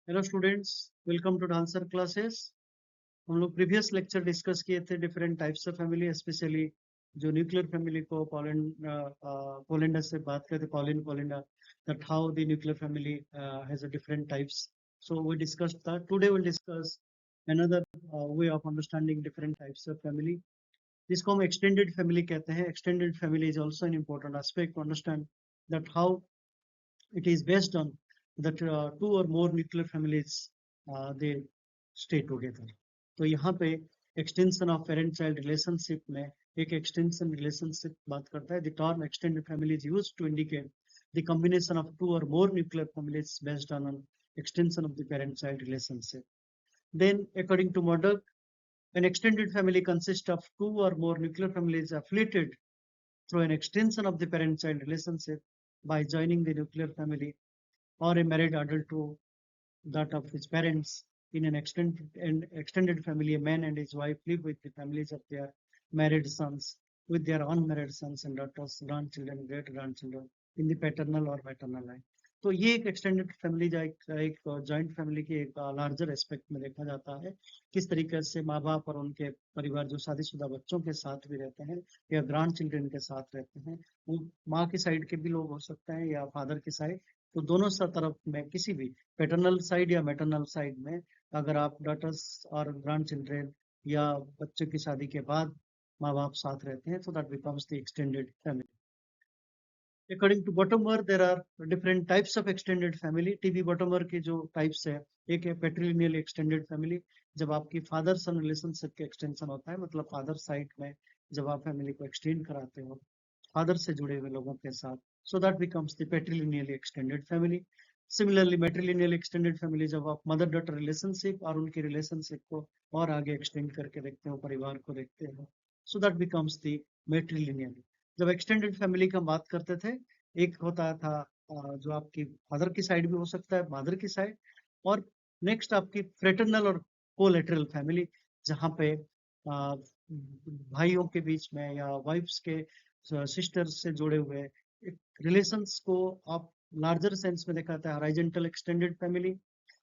Hello students, welcome to dancer classes. हम लोग previous lecture discuss किए थे different types of family, specially जो न्यूक्लियर फैमिली को पोलेंडा से बात करते, Pauline Kolenda, that how the nuclear family has a different types. So we discussed that. Today will discuss another way of understanding different types of family, जिसको हम extended family कहते हैं। Extended family is also an important aspect to understand that how it is based on that two or more nuclear families they stay together. तो यहाँ पे extension of parent child relationship में एक extension relationship बात करता है. The term extended family is used to indicate the combination of two or more nuclear families based on an extension of the parent child relationship. Then according to Murdoch, an extended family consists of two or more nuclear families affiliated through an extension of the parent child relationship by joining the nuclear family or a married adult to that of his parents. In an extended family, a man and his wife live with the families of their married sons, with their unmarried sons and daughters, grandchildren, great grandchildren in the paternal or maternal line. तो ये एक extended family एक joint family के एक larger aspect में देखा जाता है. किस तरीके से माँ बाप और उनके परिवार जो शादीशुदा बच्चों के साथ भी रहते हैं या ग्रांड चिल्ड्रन के साथ रहते हैं, वो माँ की साइड के भी लोग हो सकते हैं या फादर की साइड. तो दोनों तरफ में किसी भी पैटर्नल साइड या मैटरनल साइड में अगर आप डॉटर्स और ग्रैंड चिल्ड्रन या बच्चों की शादी के बाद माँ बाप साथ रहते हैं, तो that becomes the extended family. According to Bottomore, there are different types of extended family. TB Bottomore की जो टाइप्स है, एक है पेट्रिलिनियल एक्सटेंडेड फैमिली, जब आपकी फादर सन रिलेशनशिप के एक्सटेंशन होता है, मतलब फादर साइड में जब आप फैमिली को एक्सटेंड कराते हो फादर से जुड़े हुए लोगों के साथ, so that becomes the patrilineally extended family. Similarly, matrilineal extended family जब आप मदर डॉटर रिलेशनशिप और उनके रिलेशनशिप को और आगे एक्सटेंड करके देखते हो, परिवार को देखते हो, so that becomes the matrilineal. जब एक्सटेंडेड फैमिली की हम बात करते थे, एक होता था जो आपकी फादर की साइड भी हो सकता है, मदर की साइड, और नेक्स्ट आपकी फ्रेटर्नल और कोलेटरल फैमिली, जहाँ पे भाइयों के बीच में या वाइफ्स के सिस्टर्स से जुड़े हुए एक रिलेशंस को आप लार्जर सेंस में दिखाता है. Horizontal extended family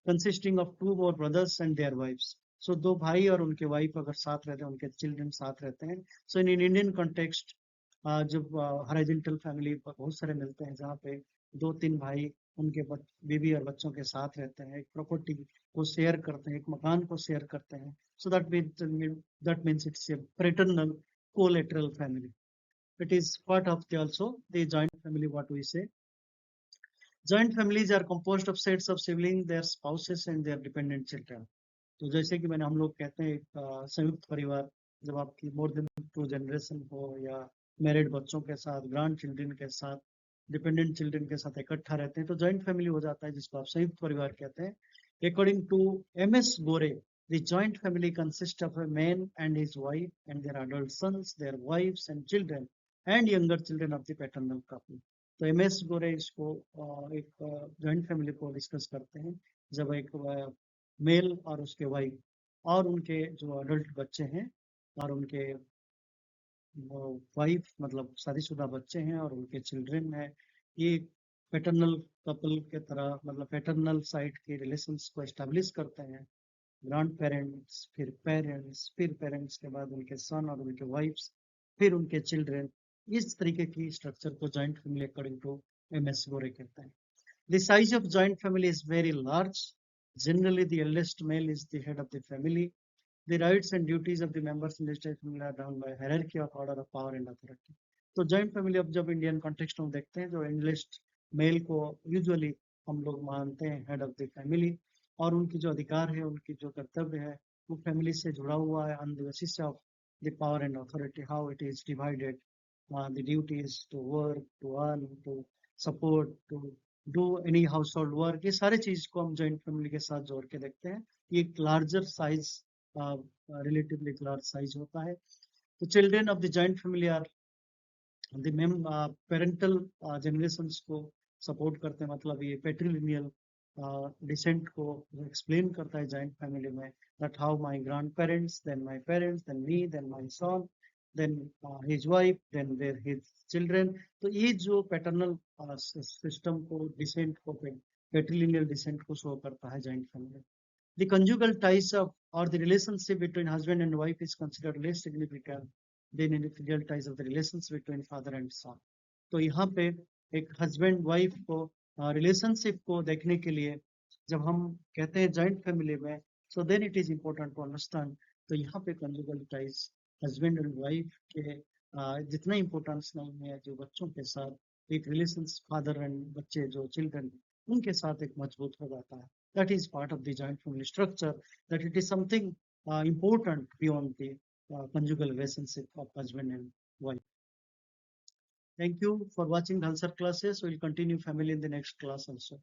consisting of two or brothers and their wives. So दो भाई और उनके वाइफ अगर साथ रहते हैं, उनके चिल्ड्रन साथ रहते हैं. सो इन इंडियन कॉन्टेक्स्ट जब हॉरिजॉन्टल फैमिली बहुत सारे मिलते हैं, जहाँ पे दो तीन भाई उनके बीवी और बच्चों के साथ रहते हैं, एक प्रॉपर्टी को शेयर करते हैं, एक मकान को शेयर करते हैं. So that means it's a paternal collateral family. It is part of also the joint family. What we say, joint families are composed of sets of siblings, their spouses and their dependent children. तो जैसे कि मैंने हम लोग कहते हैं एक संयुक्त परिवार, जब आपकी मोर देन टू जनरेशन हो या मैरिड बच्चों के साथ, ग्रैंड चिल्ड्रन के साथ, डिपेंडेंट चिल्ड्रन के साथ इकट्ठा रहते हैं, तो जॉइंट फैमिली हो जाता है, जिसको आप संयुक्त परिवार कहते हैं. According to M S Gore, the joint family consist of a man and his wife and their adult sons, their wives and children and younger children of the paternal couple. तो एमएस गोरे इसको एक जॉइंट फैमिली को discuss करते हैं, जब एक mail और उसके वाइफ और उनके जो अडल्ट बच्चे हैं और उनके वाइफ मतलब शादीशुदा बच्चे हैं और उनके चिल्ड्रन हैं, ये पैटर्नल कपल के तरह मतलब पैटर्नल साइड के रिलेशंस को एस्टेब्लिश करते हैं. ग्रैंड पेरेंट्स, फिर पेरेंट्स, फिर पेरेंट्स के बाद उनके सन और उनके वाइफ्स, फिर उनके चिल्ड्रन. इस तरीके की स्ट्रक्चर को joint family according to M S Gore कहते हैं. The size of joint family is very large. Generally, the eldest male is the head of the family. The rights and duties of the members in this family are done by hierarchy of order of power and authority. तो joint family अब जब Indian context में देखते हैं, जो एंडलेस्ट mail को usually हम लोग मानते हैं हेड ऑफ द फैमिली, और उनकी जो अधिकार है, उनकी जो कर्तव्य है, वो फैमिली से जुड़ा हुआ है on the basis of the power and authority, how it is divided, the duties to work, to earn, to support, to do any household work. ये सारे चीज को हम जॉइंट फैमिली के साथ जोड़ के देखते हैं. ये एक larger size, relatively large size होता है. तो children of the joint family are the parental generations को सपोर्ट करते हैं, मतलब ये पेट्रिलिनियल डिसेंट को एक्सप्लेन करता है जॉइंट फैमिली में, that how my grandparents, then me, then my son, then his wife, then their his children. तो ये जो पैटर्नल सिस्टम को, डिसेंट को पेट्रीलिनियल डिसेंट को शो करता है joint family. The conjugal ties of or the relationship between husband and wife is considered less significant than in the filial ties of the relations between father and son. तो यहाँ पे एक husband wife को relationship को देखने के लिए जब हम कहते हैं जॉइंट फैमिली में, so then it is important to understand. तो यहाँ पे conjugal ties husband and wife के जितना इम्पोर्टेंस नहीं है जो बच्चों के साथ एक रिलेशन फादर एंड बच्चे जो चिल्ड्रन उनके साथ एक मजबूत हो जाता है। That is part of the joint family structure, that it is something important beyond the conjugal relationship of husband and wife. Thank you for watching Dhansar classes. We will continue family in the next class also.